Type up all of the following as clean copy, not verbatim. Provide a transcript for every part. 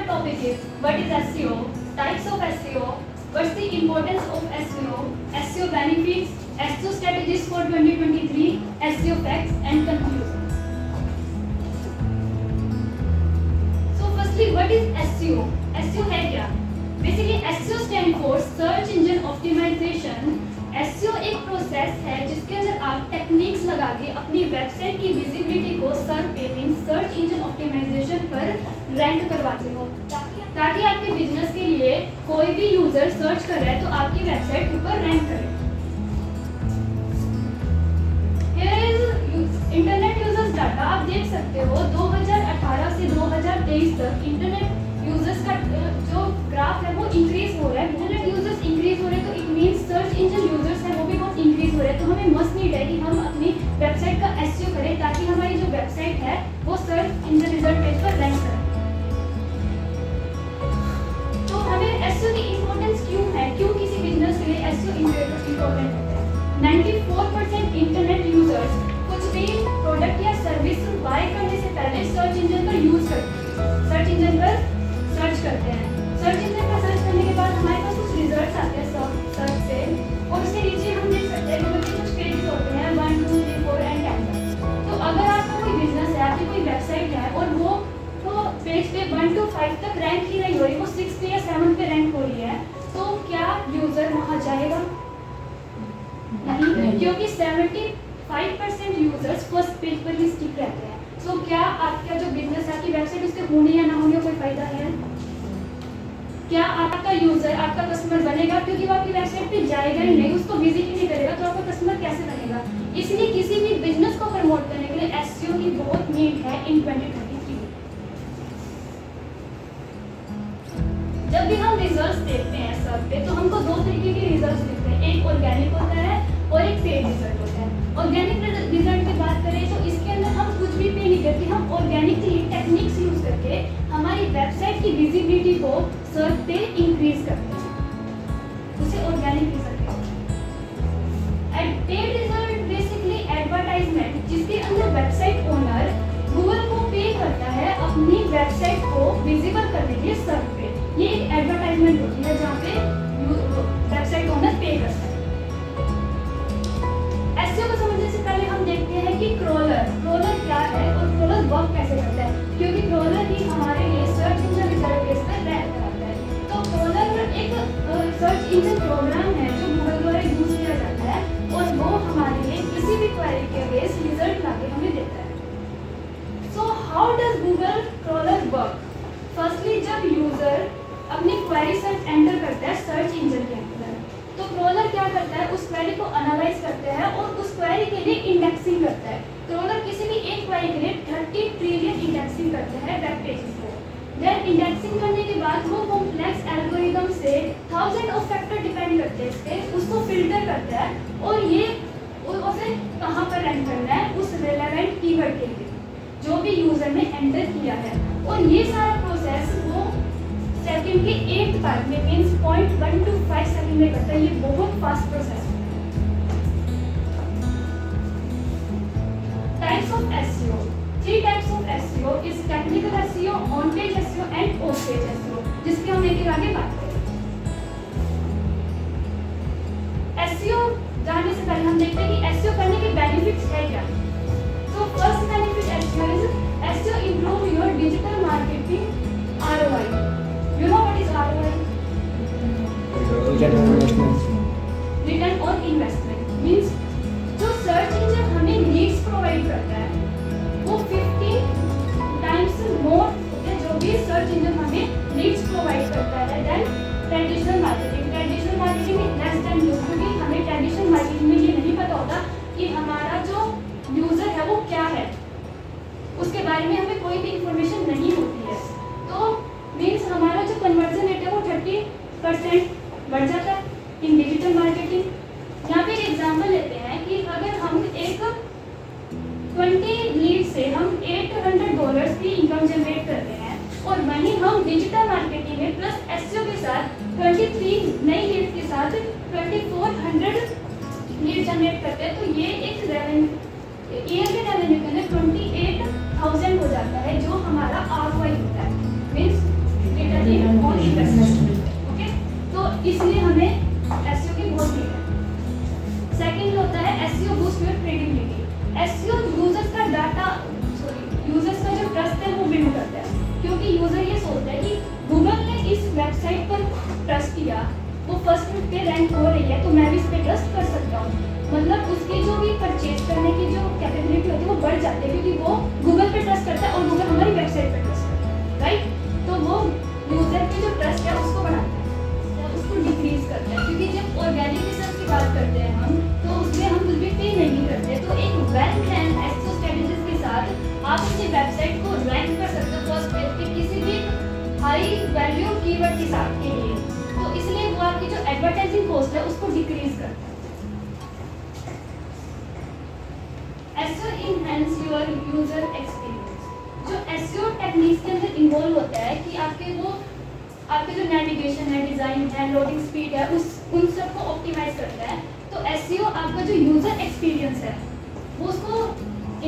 the topic is what is SEO, types of SEO, what's the importance of SEO, SEO benefits, SEO strategies for 2023, SEO facts and conclusion. So firstly, what is SEO? SEO है क्या? Basically SEO stand for Search Engine Optimization. SEO एक process है जिसके अंदर आप techniques लगा के अपनी वेबसाइट की विजिबिलिटी को सर्च इंजन ऑप्टिमाइजेशन पर रैंक करवाते हो ताकि आपके बिजनेस के लिए कोई भी यूजर सर्च कर रहा है तो आपकी वेबसाइट ऊपर रैंक करे। Here is internet users data. आप देख सकते हो 2018 से 2023 तक इंटरनेट यूजर्स का जो ग्राफ है वो इंक्रीज हो रहा है। इंटरनेट यूजर्स इंक्रीज हो रहे हैं तो it means search engine users हैं वो भी बहुत इंक्रीज हो रहे हैं। तो हमें मस्ट नीड है कि हम अपनी वेबसाइट का एसईओ करें ताकि हमारी जो वेबसाइट है वो सर्च इंजन रिजल्ट पेज पर रैंक करे। तो हमें एसईओ की इंपॉर्टेंस क्यों है, क्यों किसी बिजनेस के लिए एसईओ इंपॉर्टेंट है? 94% इंटरनेट यूजर्स कुछ भी प्रोडक्ट या सर्विस बाय करने से पहले सर्च इंजन पर यूज करते हैं, सर्च इंजन पर सर्च करते हैं। सर्च इंजन पर सर्च करने के बाद हमारे पास कुछ रिजल्ट्स आते हैं सर्च से और उसके नीचे हम देख सकते हैं गूगल के कुछ पेजेस होते हैं 1 2 3 4 एंड 10 तक। तो अगर आपका कोई बिजनेस है, आपकी कोई वेबसाइट है और वो तो पेज पे 1 to 5 तक रैंक ही नहीं हो रही, वो 6 पे या 7 पे रैंक हो रही है, तो क्या यूजर वहां जाएगा? नहीं, क्योंकि 75% यूजर्स फर्स्ट पेज पर ही स्टिक रहते हैं। सो क्या आपका जो बिजनेस है, आपकी वेबसाइट उसके होने या ना होने का कोई फायदा है? क्या आपका यूजर आपका कस्टमर बनेगा? क्योंकि वो आपकी वेबसाइट पे जाएगा ही नहीं, उसको विजिट ही नहीं करेगा, तो आपका कस्टमर कैसे बनेगा? इसलिए किसी भी बिजनेस को प्रमोट करने के लिए एसईओ की बहुत नीड है इन 2023। जब भी हम रिजल्ट्स देखते हैं सर्च पे तो हमको दो तरीके के रिजल्ट्स दिखते हैं, एक ऑर्गेनिक होता है और एक पेड रिजल्ट होता है। ऑर्गेनिक रिजल्ट की बात करें तो इसके अंदर हम कुछ भी पे नहीं करते, हम ऑर्गेनिकली टेक्निक्स यूज करके हमारी वेबसाइट की विजिबिलिटी को सर्च पे इंक्रीज करते हैं, उसे ऑर्गेनिक रिजल्ट कहते हैं। And paid result basically advertisement जिसके अंदर वेबसाइट ओनर गूगल को पे करता है अपनी वेबसाइट को विजिबल करने के लिए सर्च पे। ये एक एडवर्टाइजमेंट होती है जहाँ पे वेबसाइट ओनर पे करता है। एसईओ को समझने से पहले हम देखते हैं कि क्रॉलर क्या है और क्रॉलर वर्क कैसे करता है, क्योंकि क्रॉलर ही हमारे लिए सर्च इंजन रिजल्ट पेज पर रैंक कराता है। तो क्रॉलर एक सर्च इंजन प्रोग्राम है जो गूगल द्वारा यूज किया जाता है और वो हमारे लिए किसी भी क्वेरी के बेस रिजल्ट लाके हमें देता है। So how does Google crawler work? Firstly जब यूजर अपनी क्वेरी सर्च एंटर करता है सर्च इंजन के अंदर, तो क्रॉलर क्या करता है, उस क्वेरी को एनालाइज करता है और उस क्वेरी के लिए इंडेक्सिंग करता है। क्रॉलर किसी भी एक क्वेरी के लिए 30 ट्रिलियन इंडेक्सिंग करता है वेब पेजेस को। देन इंडेक्सिंग करने के बाद वो कॉम्प्लेक्स एल्गोरिथम से 1000 ऑफ फैक्टर डिपेंड करते हैं इस पे, उसको फिल्टर करता है और ये उसे कहाँ पर रैंक करना है उस रिलेवेंट कीवर्ड के लिए जो भी यूजर ने एंटर किया है। और ये सारा प्रोसेस वो सेकंड के 8 पार्ट में मींस 0.1 to 5 सेकंड में करता है। ये बहुत फास्ट प्रोसेस है। Types of SEO, 3 types of SEO is technical SEO, on page SEO end of page SEO, जिसके हम एक आगे बात करेंगे। एसईओ जानने से पहले हम देखते हैं कि एसईओ करने के बेनिफिट्स है क्या। तो first benefit SEO is SEO improve your digital marketing ROI। You know what is ROI? Return on investment means जो सर्च इंजन हमें लीड्स प्रोवाइड करता है वो 50 टाइम्स मोर है जो भी सर्च इंजन हमें लीड्स प्रोवाइड करता है than traditional marketing. Traditional marketing में लेस देन यूज, क्योंकि हमें ट्रेडिशनल मार्केटिंग में ये नहीं पता होता कि हमारा जो यूजर है वो क्या है, उसके बारे में हमें कोई भी इंफॉर्मेशन नहीं होती है। तो मीन्स हमारा जो कन्वर्जन रेट है वो 30% बढ़ जाता है इन डिजिटल मार्केटिंग। यहाँ पे एक एग्जांपल लेते हैं कि अगर हम एक 20 लीड से हम $800 की इनकम जनरेट करते हैं और वहीं हम डिजिटल मार्केटिंग में प्लस एसईओ के साथ 23 नई लीड के साथ 2400 लीड जनरेट करते हैं, तो ये एक ईयर के रेवेन्यू के अंदर 28,000 हो जाता है जो हमारा ROI होता है। Means link on investment. Okay, तो इसलिए हमें एसईओ की बहुत नीड है। सेकंड होता है SEO boost your credibility. SEO users का डाटा यूजर्स का जो ट्रस्ट है वो बिल्ड करता है, क्योंकि यूजर ये सोचता है कि गूगल ने इस वेबसाइट पर ट्रस्ट किया, वो फर्स्ट पे रैंक हो रही है, तो मैं भी इस पर ट्रस्ट कर सकता हूँ। मतलब उसकी जो भी परचेज करने की जो कैपेबिलिटी होती है वो बढ़ जाती है, क्योंकि वो गूगल पे ट्रस्ट करता है और गूगल हमारी वेबसाइट पे ट्रस्ट करता है, राइट। तो वो यूजर की जो ट्रस्ट है उसको बढ़ाता है, उसको डिक्रीज करता है, क्योंकि जब ऑर्गेनिक रिसर्च की बात करते हैं हम, तो उसमें हम कुछ भी पे नहीं करते। तो एक वेल प्लान एसईओ स्ट्रेटजीज के साथ आप अपनी वेबसाइट को रैंक कर सकते हो फर्स्ट पेज पे किसी भी हाई वैल्यू कीवर्ड के साथ के लिए। तो इसलिए वो आपकी जो एडवर्टाइजिंग कॉस्ट है उसको डिक्रीज करता है। SEO enhance your user experience. जो एसईओ टेक्निक्स के अंदर इन्वॉल्व होता है कि आपके जो नेविगेशन है, डिजाइन है, लोडिंग स्पीड है, उन सबको ऑप्टिमाइज करता है। तो एसईओ आपका जो यूजर एक्सपीरियंस है वो उसको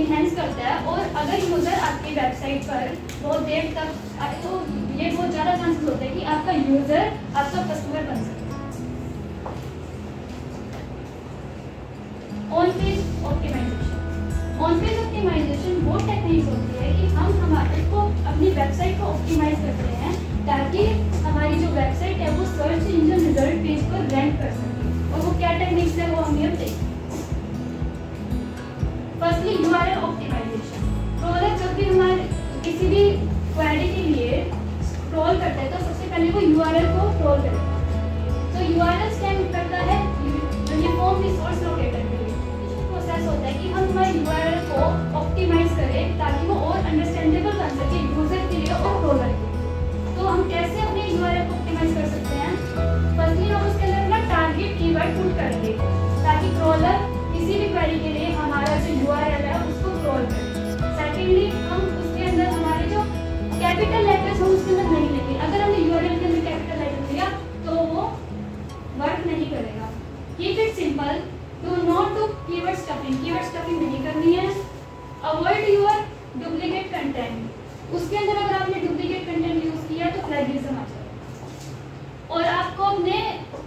इन्हेंस करता है। और अगर यूजर आपकी वेबसाइट पर बहुत देर तक आए तो ये बहुत ज़्यादा चांसेस होते हैं कि आपका यूजर आपका कस्टमर बन सकता है। On page optimisation. On page optimisation वो टेक्निक होती है कि हम हमारे को अपनी वेबसाइट को ऑप्टिमाइज करते हैं ताकि हमारी जो वेबसाइट है वो सर्च इंजन रिजल्ट पेज पर रैंक कर सके। और वो क्या टेक्निक्स है वो हम ये देखेंगे। Firstly URL optimisation. क्रोलर जब भी हमारे किसी भी क्वेरी के लिए स्क्रॉल करते हैं तो सबसे पहले वो यूआरएल को स्क्रॉल करेगा। तो यूआरएल स्कैन करता है यूनिफॉर्म रिसोर्स लोकेटर के लिए। प्रोसेस होता है कि हम हमारे यूआरएल को ऑप्टिमाइज करें ताकि वो और अंडरस्टैंडेबल बन सके यूजर के लिए और क्रोलर के लिए। तो हम कैसे अपने यूआरएल को ऑप्टिमाइज कर सकते हैं? फर्स्टली हम उसके अंदर अपना टारगेट कीवर्ड पुट करेंगे ताकि क्रोलर किसी भी क्वेरी के लिए हमारा जो यूआरएल है उसको स्क्रॉल करें। सेकेंडली हम उसके अंदर हमारे जो कैपिटल लेटर्स हम उसके अंदर नहीं लेंगे। अगर हमने यूआरएल के अंदर कैपिटल लेटर लिया तो वो वर्क नहीं करेगा। Keep it simple, do not do keyword stuffing. Keyword stuffing नहीं करनी है। Avoid your duplicate content. उसके अंदर अगर आपने डुप्लीकेट कंटेंट यूज किया तो प्लेगरिज्म आ जाएगा। और आपको अपने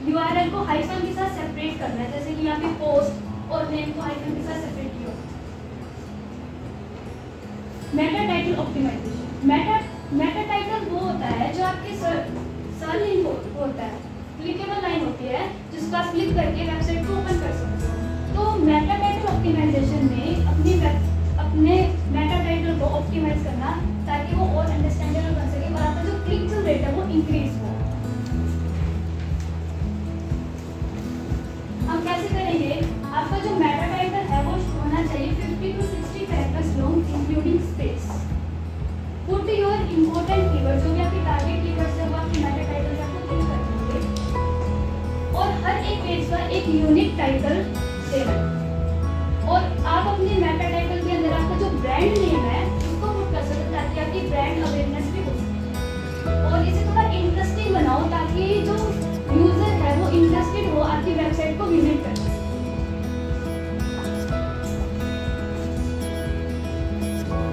यूआरएल को हाइफन के साथ सेपरेट करना है, जैसे कि यहाँ पे पोस्ट और नेम को हाइफन के साथ सेपरेट किया। Meta title optimisation. Meta title वो होता है जो आपके सर्च लिंक होता है, क्लिकेबल लाइन होती है जिसको आप क्लिक करके वेबसाइट को ओपन कर सकते हो। तो मेटा टाइटल ऑप्टिमाइजेशन में अपने मेटा टाइटल को ऑप्टिमाइज करना ताकि वो और अंडरस्टैंडेबल बन सके और आपका जो क्लिक थ्रू रेट है वो इंक्रीज हो। हम कैसे करेंगे? आपका जो मेटा टाइटल है वो होना चाहिए 50 to 60 characters long including space. Put your important keyword, जो भी आपके टारगेट कीवर्ड्स है वो आपके मेटा टाइटल में आपको क्लिक कर देंगे। और हर एक पेज का एक यूनिक टाइटल देना। और आप अपने मेटा टाइटल के अंदर आपका जो ब्रांड नेम है उसको पुट कर सकते हैं ताकि आपकी ब्रांड अवेयरनेस भी हो सके। और इसे थोड़ा इंटरेस्टिंग बनाओ ताकि जो यूजर है वो इंटरेस्टेड हो आपकी वेबसाइट को विजिट करने।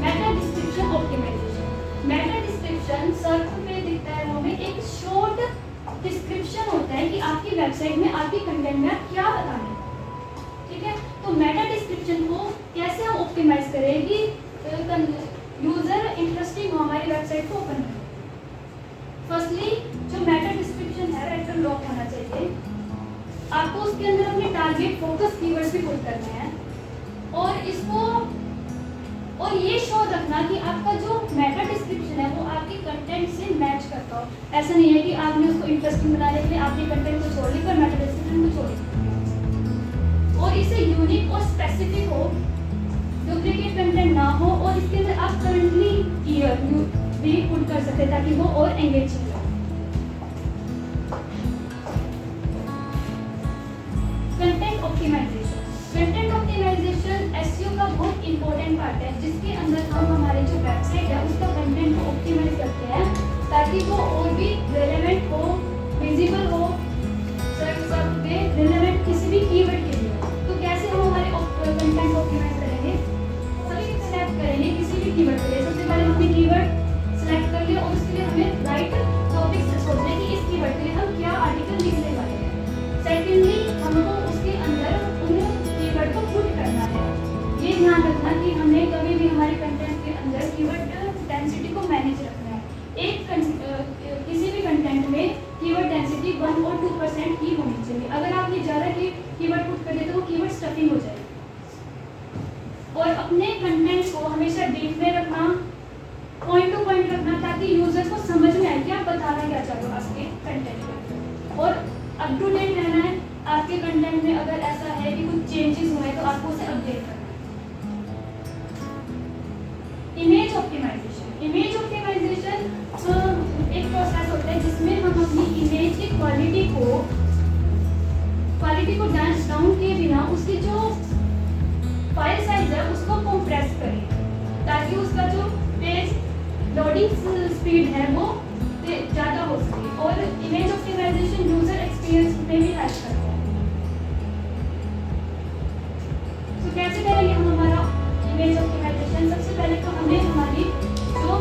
Meta description optimisation. Meta description search पे दिखता है, वो में एक शॉर्ट डिस्क्रिप्शन होता है कि आपकी वेबसाइट में आपकी कंटेंट में आप क्या बताना है, ठीक है। तो मेटा डिस्क्रिप्शन को कैसे हम ऑप्टिमाइज करें कि यूजर इंटरेस्टिंग हो हमारी वेबसाइट को ओपन करें? फर्स्टली जो मेटा डिस्क्रिप्शन है रेफर ब्लॉक होना चाहिए। आपको उसके अंदर अपने टारगेट फोकस कीवर्ड्स भी पुट करने हैं और ये श्योर रखना कि आपका जो मेटा डिस्क्रिप्शन है वो आपके कंटेंट से मैच करता हो। ऐसा नहीं है कि आपने उसको इंटरेस्टिंग बनाने के लिए आपने कंटेंट को छोड़ ली पर मेटा डिस्क्रिप्शन को छोड़ दी। और इसे यूनिक और स्पेसिफिक हो, डुप्लीकेट कंटेंट ना हो और इसके अंदर आप करंटली ईयर भी पुट कर सकते ताकि वो और एंगेजिंग हो। Content optimisation. Content optimisation SEO का बहुत इंपॉर्टेंट पार्ट है जिसके अंदर हम हमारे जो वेबसाइट है उसका कंटेंट को ऑप्टिमाइज करते हैं ताकि वो और भी रेलेवेंट हो, विजिबल हो, सब पे रेलेवेंट किसी भी कीवर्ड के लिए। तो कैसे हम हमारे कंटेंट को ऑप्टिमाइज करेंगे? सभी सेलेक्ट करेंगे किसी भी कीवर्ड के लिए। सबसे पहले हमने कीवर्ड सेलेक्ट कर लिया और उसके लिए हमें राइट टॉपिक कीवर्ड डेंसिटी को मैनेज रखना है। किसी भी कंटेंट में कीवर्ड डेंसिटी 1 और 2% ही होनी चाहिए। अगर आप ये ज़्यादा कीवर्ड पुट कर देते तो वो कीवर्ड स्टफिंग हो जाएगी। और अपने कंटेंट को हमेशा डीप में रखना, पॉइंट टू पॉइंट रखना, ताकि यूजर को समझ में आए कि आप बताना क्या चाह रहे हो आपके कंटेंट में। और अप टू डेट रहना है आपके कंटेंट में। अगर ऐसा है कि कुछ चेंजेस हुए तो आपको उसे अपडेट करना है। Image optimisation. इमेज ऑप्टिमाइजेशन एक प्रोसेस होता है जिसमें हम अपनी इमेज की क्वालिटी को डाउन किए बिना उसकी जो फाइल साइज है उसको कंप्रेस करें, ताकि उसका जो पेज लोडिंग स्पीड है वो ज़्यादा हो सके। और इमेज ऑप्टिमाइजेशन यूजर एक्सपीरियंस में भी हेल्प करता है। तो कैसे करेंगे हम हमारा इमेज ऑप्टिमाइजेशन? सबसे पहले तो हमें हमारी जो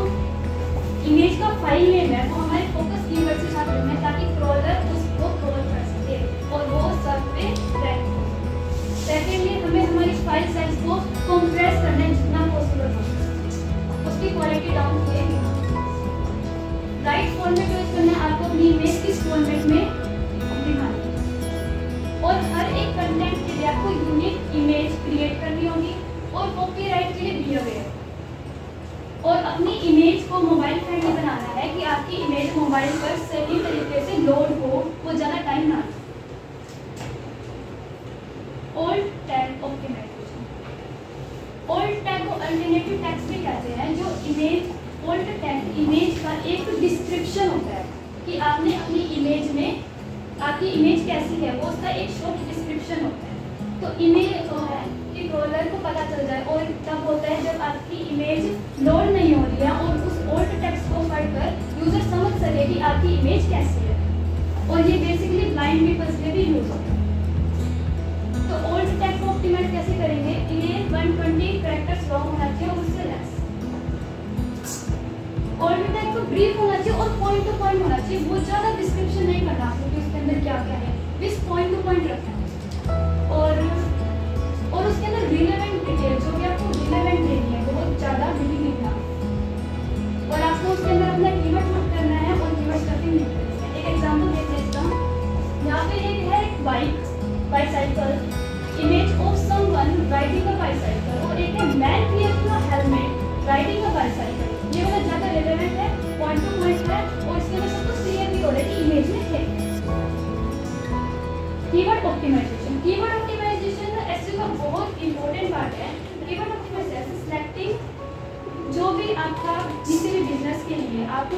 इमेज का फाइल नेम है वो हमारे फोकस कीवर्ड के साथ रखना है, ताकि क्रॉलर उसको क्रॉल कर सके और वो सर्च पे रैंक हो। सेकेंडली हमें हमारी फाइल साइज को कंप्रेस करना है जितना पॉसिबल हो, उसकी क्वालिटी डाउन किए बिना। राइट फॉर्मेट यूज करना है आपको अपनी इमेज किस फॉर्मेट में दिखानी है। और हर एक कंटेंट के लिए आपको यूनिक इमेज क्रिएट करनी होगी और कॉपीराइट के लिए बी अवेयर। और अपनी इमेज को मोबाइल फ्रेंडली बनाना है कि आपकी इमेज मोबाइल पर सही तरीके से लोड हो, वो ज़्यादा टाइम ना ले। Alt tag optimisation. Alt tag को अल्टरनेटिव टैग्स भी कहते हैं। जो इमेज ओल्ड टैग इमेज का एक डिस्क्रिप्शन होता है कि आपने अपनी इमेज में आपकी इमेज कैसी है, वो उसका एक शॉर्ट डिस्क्रिप्शन होता है। तो इमेज जो है कि क्रॉलर को पता चल जाए, और तब होता है जब आपकी इमेज लोड नहीं हो रही है और उस ओल्ड टेक्स्ट को पढ़कर यूजर समझ सके कि आपकी इमेज कैसी है। और ये बेसिकली ब्लाइंड पीपल्स के भी यूज होता है। तो ओल्ड टैग को ऑप्टिमाइज कैसे करेंगे? ये 120 कैरेक्टर्स लॉन्ग होना चाहिए और उससे लेस। ओल्ड टैग को ब्रीफ होना चाहिए और पॉइंट टू पॉइंट होना चाहिए। वो ज़्यादा डिस्क्रिप्शन नहीं करना आपको कि उसके अंदर क्या क्या है, बस पॉइंट टू पॉइंट रखना है। और उसके अंदर रिलेवेंट डिटेल जो भी आपको रिलेवेंट देनी है वो ज़्यादा नहीं लिखना। और आपको उसके अंदर अपना कीवर्ड पुट करना है और कीवर्ड स्टफिंग नहीं करनी है। एक एग्जांपल देख लेता हूँ। यहाँ पे एक है bicycle, image of someone riding a bicycle, और एक है man wearing a helmet riding a bicycle. ये वाला ज़्यादा रिलेवेंट है, पॉइंट टू पॉइंट है और इसके वजह से तो क्लियर भी हो रहा है कि इमेज में है। Keyword optimisation. Keyword optimisation SEO का बहुत इंपॉर्टेंट पार्ट है। कीवर्ड ऑप्टिमाइजेशन सिलेक्टिंग जो भी आपका किसी भी बिजनेस के लिए आप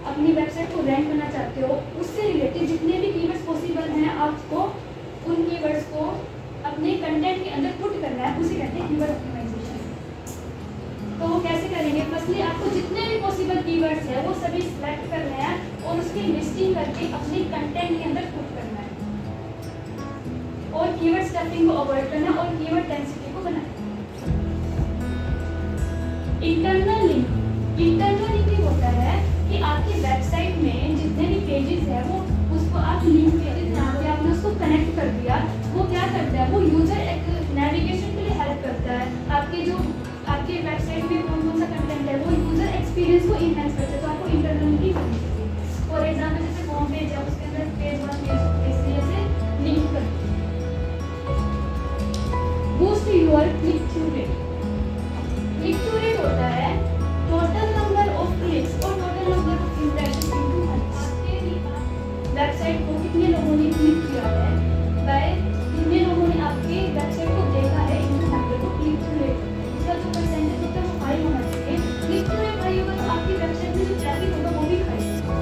अपनी वेबसाइट को रैंक करना चाहते हो, उससे रिलेटेड जितने भी कीवर्ड्स पॉसिबल हैं आपको उन कीवर्ड्स को अपने कंटेंट के अंदर पुट करना है, उसे कहते हैं कीवर्ड ऑप्टिमाइजेशन। तो वो कैसे करेंगे? फर्स्टली आपको जितने भी पॉसिबल कीवर्ड्स हैं वो सभी सिलेक्ट करने हैं और उसकी लिस्टिंग करके अपने कंटेंट के अंदर पुट करना है। और कीवर्ड स्टफिंग को अवॉइड करना और कीवर्ड डेंसिटी को बनाना। Internal link. इंटरनल लिंकिंग होता है कि आपकी वेबसाइट में जितने भी पेजेस हैं वो उसको आप लिंक पेजेस जहाँ पे आपने उसको कनेक्ट कर दिया, वो क्या करता है? वो यूजर नेविगेशन के लिए हेल्प करता है। आपके वेबसाइट में कौन कौन सा कंटेंट है वो यूजर एक्सपीरियंस को इनहेंस करता है। तो आपको इंटरनल लिंकिंग करनी चाहिए। फॉर एग्जाम्पल जैसे होम पेज है उसके अंदर पेज 1 पेज 2 ऐसे लिंक कर boost your click through rate. Click through rate होता है टोटल नंबर ऑफ क्लिक्स और total number of impressions into आपके वेबसाइट को कितने लोगों ने क्लिक किया है, बाय कितने लोगों ने आपके वेबसाइट को देखा है, इनटू नंबर को क्लिक थ्रू रेट। इसका जो परसेंटेज होता है वो हाई होना चाहिए। क्लिक थ्रू रेट हाई होगा तो आपकी वेबसाइट में जो ट्रैफिक होगा वो भी हाई होगा।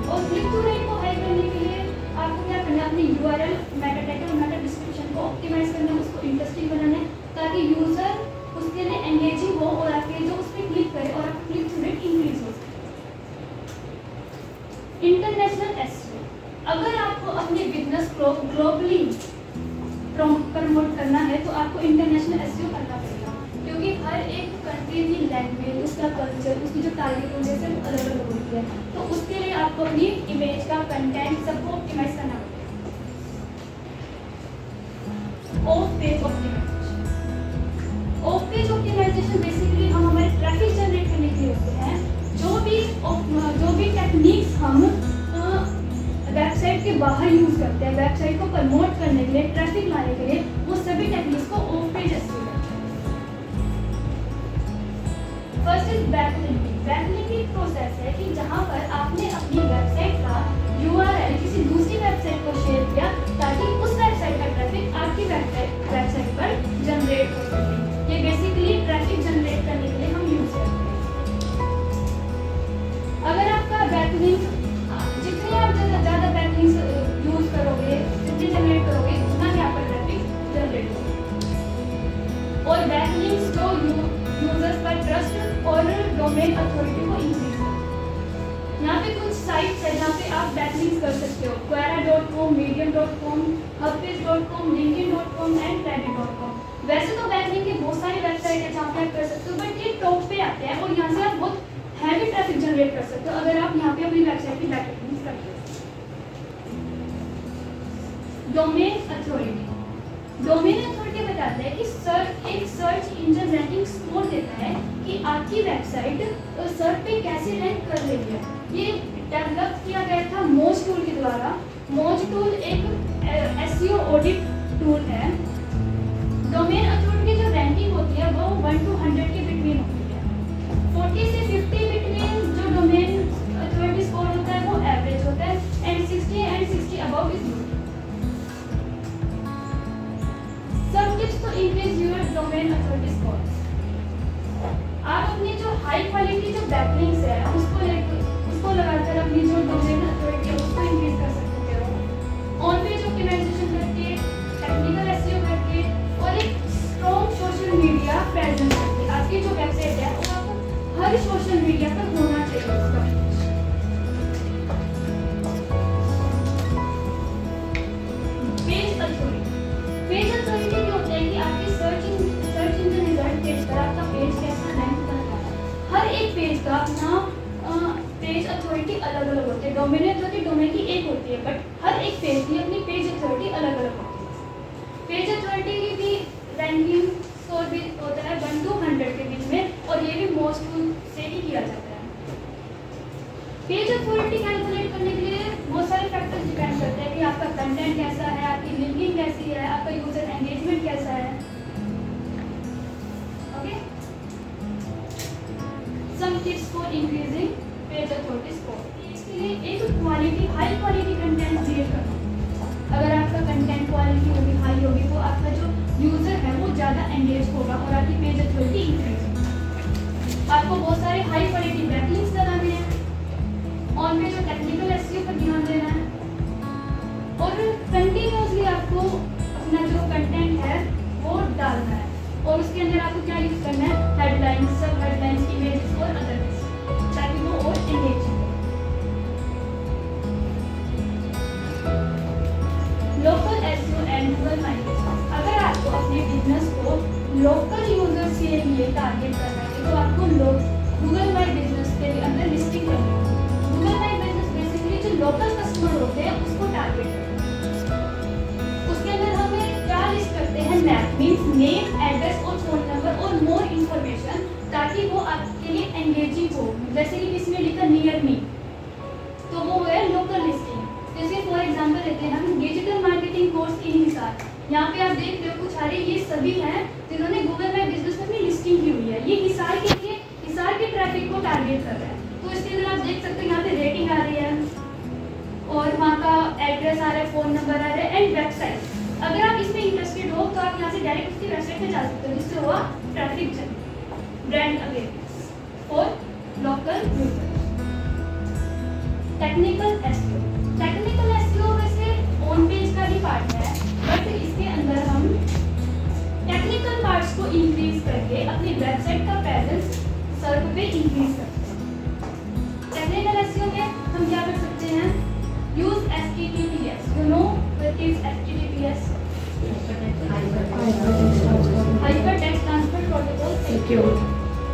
और क्लिक थ्रू रेट को हाई करने के लिए आपको क्या करना है? अपनी URL, Meta title, Meta description को ऑप्टिमाइज करना है, उसको इंटरेस्टिंग बनाना है ताकि यूजर उसके लिए एंगेजिंग हो और आपके जो उस पर क्लिक करे और आपका क्लिक थ्रू रेट इंक्रीज हो सके। International SEO. अगर आपको अपने बिजनेस को ग्लोबली प्रमोट करना है तो आपको इंटरनेशनल एसईओ करना पड़ेगा, क्योंकि हर एक कंट्री की लैंग्वेज, उसका कल्चर, उसकी जो टारगेट ऑडियंस है अलग अलग होती है। तो उसके लिए आपको अपनी इमेज का कंटेंट सबको ऑप्टिमाइज करना पड़ेगा। Off page optimisation. Off page optimisation basically हम हमारे ट्रैफिक जनरेट करने के लिए बाहर यूज करते हैं वेबसाइट को प्रमोट करने के लिए, ट्रैफिक लाने के लिए, वो सभी टेक्निक्स को ऑफ पेज एसईओ करते हैं। First is backlinking. Backlinking process है कि जहां पर आपने अपनी वेबसाइट का यूआरएल किसी दूसरी वेबसाइट को शेयर किया ताकि उस वेबसाइट का ट्रैफिक आपकी वेबसाइट पर जनरेट हो सके। ये बेसिकली ट्रैफिक जनरेट करने के लिए हम यूज करते हैं। अगर आपका बैकलिंक, जितनी आप ज़्यादा बैकलिंक्स यूज करोगे, जितनी जनरेट करोगे, उतना ही आपका ट्रैफिक जनरेट होगा। और बैकलिंक्स जो यूजर्स का ट्रस्ट और डोमेन अथॉरिटी को इंक्रीज करते हैं। यहाँ पे कुछ साइट्स है जहाँ पे आप बैकलिंक्स कर सकते हो, quora.com, medium.com, hubpage.com, linkedin.com and reddit.com। वैसे तो बैकलिंक के बहुत सारी वेबसाइट है जहाँ पे आप कर सकते हो, बट ये टॉप पे आते हैं और यहाँ से आप बहुत हैवी ट्रैफिक जनरेट कर सकते हो अगर आप यहाँ पे अपनी वेबसाइट की बैकलिंक्स करते हो। Domain authority. डोमेन अथॉरिटी बताता है कि एक सर्च इंजन रैंकिंग स्कोर देता है कि आपकी वेबसाइट सर्च पे कैसे रैंक कर रही है। ये डेवलप किया गया था मोज टूल के द्वारा। मोज टूल एक एसईओ ऑडिट टूल है। डोमेन अथॉरिटी की जो रैंकिंग होती है वो 1 to 100 के बिटवीन होती है। 40 से 50 बिटवीन जो डोमेन अथॉरिटी स्कोर होता है वो एवरेज होता है, and 60 above is good. Some tips to increase your domain authority score। आप अपनी जो हाई क्वालिटी जो बैकलिंक्स है उसको लगाकर अपनी जो डोमेन अथॉरिटी है उसको इंक्रीज कर सकते हो। ऑन पेज ऑप्टिमाइजेशन करके, टेक्निकल एसईओ करके और एक स्ट्रॉन्ग सोशल मीडिया प्रेजेंस करके। आपकी जो वेबसाइट है वो आपको हर सोशल मीडिया पर होना चाहिए उसका। Page authority. पेज अथॉरिटी क्या होता है कि आपके सर्च इंजन रिजल्ट पेज पर आपका पेज कैसा रैंक कर रहा है। हर एक पेज का अपना पेज अथॉरिटी अलग अलग होती है। डोमेन अथॉरिटी डोमेन की एक होती है, बट हर एक पेज की अपनी पेज अथॉरिटी अलग अलग होती है। पेज अथॉरिटी की भी रैंकिंग स्कोर भी होता है 1 to 100 के बीच में, और ये भी मोस्ट टूल से ही किया जाता है। पेज अथॉरिटी कैलकुलेट करने के लिए बहुत सारे फैक्टर्स डिपेंड करते हैं कि आपका कंटेंट कैसा है, आपकी लिंकिंग कैसी है, आपका यूजर एंगेजमेंट कैसा है। Okay, some tips for increasing page authority score. इसके लिए एक quality, high quality content create करना। अगर आपका कंटेंट क्वालिटी होगी, हाई होगी, तो आपका जो यूजर है वो ज़्यादा एंगेज होगा और आपकी पेज अथॉरिटी इंक्रीज होगी। आपको बहुत सारे हाई क्वालिटी बैकलिंक्स लगाने हैं, ऑन पेज और टेक्निकल एसईओ पर ध्यान देना है, और कंटिन्यूअसली आपको अपना जो कंटेंट है वो डालना है। और उसके अंदर आपको क्या यूज करना है, हेडलाइंस, सब हेडलाइंस, इमेजेस और अदर्स, ताकि वो और एंगेज हो। Local SEO and Google my business. अगर आपको अपने बिजनेस को लोकल यूजर्स के लिए टारगेट करना है तो आपको गूगल माई बिजनेस के अंदर लिस्टिंग करनी है। गूगल माई बिजनेस बेसिकली जो लोकल कस्टमर होते हैं उसको टारगेट करते हैं। उसके अंदर हमें क्या लिस्ट करते हैं, मैप मीन्स नेम, एड्रेस और फोन नंबर और मोर इन्फॉर्मेशन, ताकि वो आपके लिए एंगेजिंग हो। जैसे कि इसमें लिखा नियर मी, तो वो है लोकल लिस्टिंग। जैसे फॉर एग्जांपल लेते हैं हम digital marketing course in Hisar. यहाँ पे आप देख रहे हो कुछ सारे ये सभी हैं जिन्होंने गूगल माई बिजनेस में अपनी लिस्टिंग की हुई है। ये हिसार के ट्रैफिक को टारगेट कर रहा है। तो इसके अंदर आप देख सकते हो यहाँ पे रेटिंग आ रही है और वहाँ का एड्रेस आ रहा है, फ़ोन नंबर आ रहा है एंड वेबसाइट। अगर आप इसमें इंटरेस्टेड हो तो आप यहाँ से डायरेक्ट उसकी वेबसाइट पे जा सकते हो, जिससे हुआ traffic generate, brand awareness for local users. Technical SEO. Technical SEO वैसे ऑन पेज का ही पार्ट है, बट इसके अंदर हम टेक्निकल पार्ट्स को इंक्रीज करके अपनी वेबसाइट का प्रेजेंस सर्व पे इंक्रीज करते हैं। टेक्निकल एसईओ में हम क्या कर सकते हैं, use HTTPS। You know what is HTTPS? Hyper text transfer protocol secure.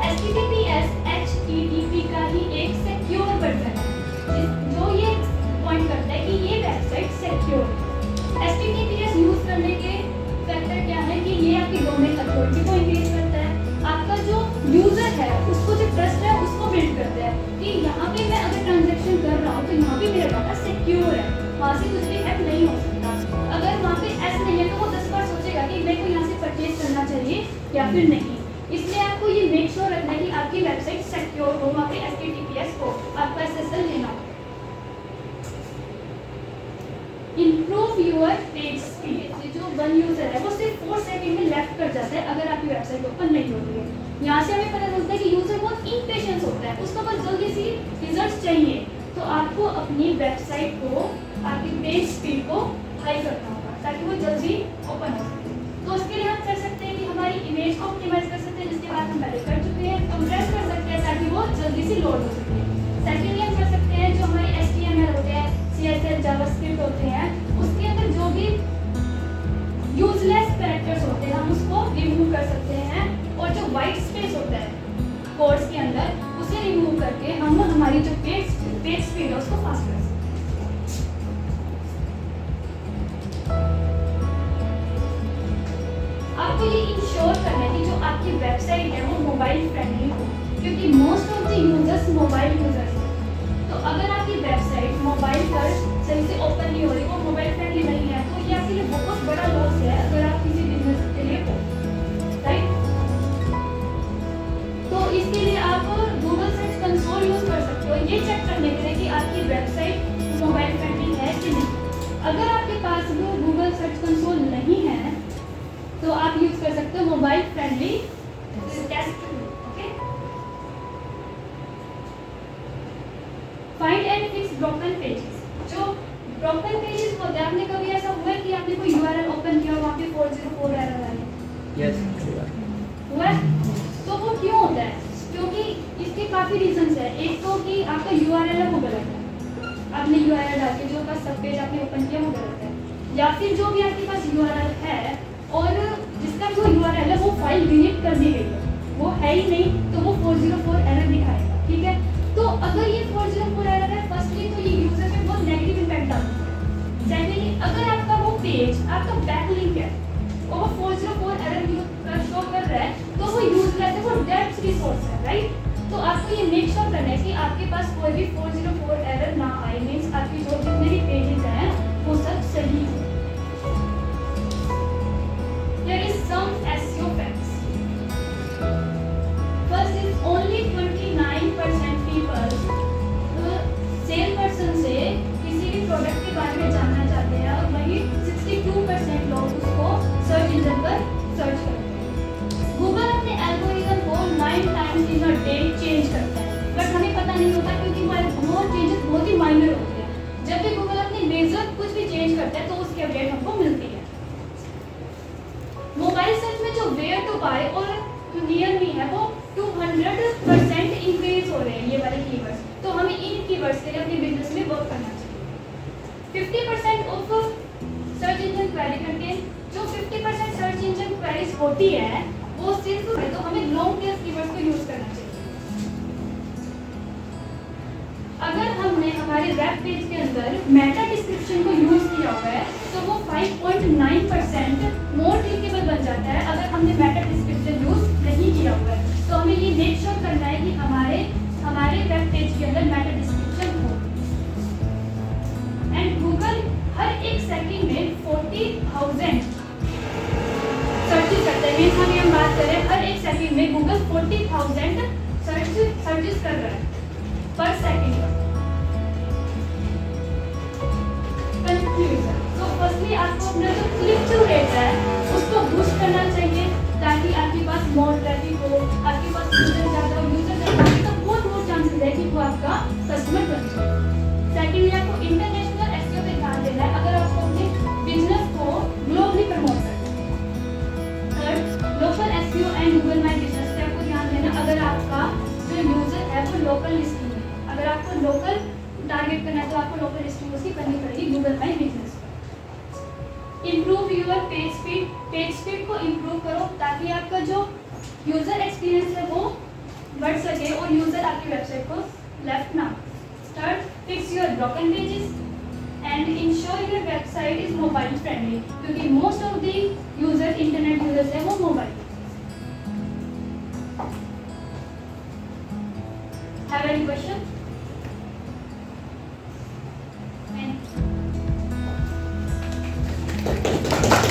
HTTPS HTTP का ही एक सिक्योर वर्जन है जो ये पॉइंट करता है कि ये वेबसाइट सिक्योर है। HTTPS यूज करने के फैक्टर क्या है कि ये आपकी डोमेन अथॉरिटी को इंक्रीज करता है, आपका जो यूजर है उसको जो ट्रस्ट है उसको बिल्ड करता है कि यहाँ पे मैं अगर ट्रांजैक्शन कर रहा हूँ तो यहाँ पे मेरा डाटा सिक्योर है, वहाँ से कुछ भी हैक नहीं हो सकता। अगर वहाँ पे एस नहीं है तो वो 10 बार सोचेगा कि मेरे को यहाँ से परचेज करना चाहिए या फिर नहीं। इसलिए आपको ये मेक श्योर रखना है कि आपकी वेबसाइट सिक्योर हो, वहाँ पे HTTPS हो, आपको SSL लेना हो। Improve your page speed. जो वन यूजर है वो सिर्फ 4 सेकंड में लेफ्ट कर जाता है अगर आपकी वेबसाइट ओपन नहीं हो रही है। यहाँ से हमें पता चलता है कि यूजर बहुत इम्पेशेंस होता है, उसको बस जल्दी सी रिजल्ट चाहिए। तो आपको अपनी वेबसाइट को, आपकी पेज स्पीड को हाई करना होगा ताकि वो जल्दी ओपन हो सके। तो उसके लिए हम कर सकते हैं कि हमारी इमेज को ऑप्टिमाइज कर सकते हैं, जिसके बाद हम पहले कर चुके हैं। कंप्रेस कर सकते हैं ताकि वो जल्दी से लोड हो सके। सेकेंडली हम कर सकते हैं जो हमारे HTML होते हैं, CSS, जावास्क्रिप्ट होते हैं, उसके अंदर जो भी यूजलेस कैरेक्टर्स होते हैं हम उसको रिमूव कर सकते हैं। और जो वाइट स्पेस होता है कोड्स के अंदर उसे रिमूव करके हम हमारी जो पेज स्पीड है उसको फास्ट कर सकते हैं। आपको ये इंश्योर करना है कि जो आपकी वेबसाइट है वो मोबाइल फ्रेंडली हो, क्योंकि most of the users mobile users हैं। तो अगर आपकी वेबसाइट मोबाइल पर सही से ओपन नहीं हो रही, वो मोबाइल फ्रेंडली नहीं है, तो ये आपके लिए बहुत बड़ा लॉस है अगर आप किसी बिजनेस के लिए हो, राइट। तो इसके लिए आप गूगल सर्च कंसोल यूज कर सकते हो ये चेक करने के लिए कि आपकी वेबसाइट मोबाइल फ्रेंडली है कि नहीं। अगर आपके पास वो गूगल सर्च कंसोल नहीं है तो आप यूज कर सकते हो mobile friendly test tool. Okay, find and fix broken pages. जो ब्रोकन पेजेस होते हैं, आपने कभी ऐसा हुआ है कि आपने कोई URL ओपन किया वहाँ पे 404 एरर आ रही है? हुआ है? तो वो क्यों होता है? क्योंकि इसके काफ़ी रीजंस है। एक तो कि आपका URL है वो गलत है, आपने URL डाल के जो आपका सब पेज आपने ओपन किया वो गलत है, या फिर जो भी आपके पास URL है और जिसका जो URL है वो फाइल डिलीट कर दी गई है, वो है ही नहीं, तो वो 404 एरर दिखाएगा। ठीक है, तो अगर ये 404 एरर है, फर्स्टली तो ये यूजर पे बहुत नेगेटिव इम्पैक्ट डालता है। सेकेंडली, अगर आपका वो पेज आपका बैकलिंक है और वो 404 एरर शो कर रहा है तो वो यूजलेस है, वो डेड रिसोर्स है, राइट। तो आपको ये मेक श्योर करना है कि आपके पास कोई भी 404 एरर ना आए, मीन्स आपकी जो जितने भी पेजेस हैं वो सब सही हो। There is some SEO facts. First is only 29% people cell person से किसी भी प्रोडक्ट के बारे में जानना चाहते हैं और वही 62% लोग उसको सर्च इंजन पर सर्च करते हैं। गूगल अपने एल्गोरिथम को 9 times in a day change करता है, बट हमें पता नहीं होता क्योंकि वो चेंजेस बहुत ही माइनर होते हैं। जब भी गूगल अपने मेजर कुछ भी चेंज करता है तो उसकी अपडेट हमको मिलती है। मोबाइल सर्च में जो वेयर टू बाय और नियर मी है वो 200% इंक्रीज हो रहे हैं, ये वाले कीवर्ड्स। तो हमें इन कीवर्ड्स के लिए अपने बिजनेस में वर्क करना चाहिए। 50% of search engine query content, जो 50% सर्च इंजन क्वेरीज होती है वो सिर्फ है, तो हमें लॉन्ग टेल कीवर्ड्स को यूज करना चाहिए। अगर हमने हमारे वेब पेज के अंदर मेटा डिस्क्रिप्शन को यूज किया हुआ है तो वो 5.9% मोर क्लिकेबल बन जाता है अगर हमने मेटा डिस्क्रिप्शन यूज नहीं किया हुआ है। तो हमें ये मेक श्योर करना है कि हमारे वेब पेज के अंदर मेटा डिस्क्रिप्शन हो। एंड गूगल हर एक सेकंड में 40,000 सर्चेस करता है। मीन्स हम बात करें हर एक सेकंड में गूगल 40,000 सर्चेस कर रहा है पर सेकंड। कंक्लूजन, तो फर्स्टली आपको अपना जो क्लिक थ्रू रेट है उसको बूस्ट करना चाहिए ताकि आपके पास मोर ट्रैफिक हो, आपके पास यूजर ज़्यादा हो, तो बहुत चांसेस है कि वो आपका कस्टमर बन जाए। सेकेंडली, आपको इंटरनेशनल एसईओ पे ध्यान देना है अगर आपको अपने बिजनेस को ग्लोबली प्रमोट करना है। Third, local SEO and Google my business पे आपको ध्यान देना अगर आपका जो यूजर है वो लोकल लिस्टिंग है। अगर आपको लोकल टारगेट करना है तो आपको लोकल लिस्टिंग उसकी करनी पड़ेगी गूगल माई बिजनेस पर। इम्प्रूव यूर पेज स्पीड को इम्प्रूव करो ताकि आपका जो यूजर एक्सपीरियंस है वो बढ़ सके और यूजर आपकी वेबसाइट को लेफ्ट ना। Third, fix your broken pages and ensure your website is mobile friendly, क्योंकि most of the user internet users है वो मोबाइल। Have any question? है।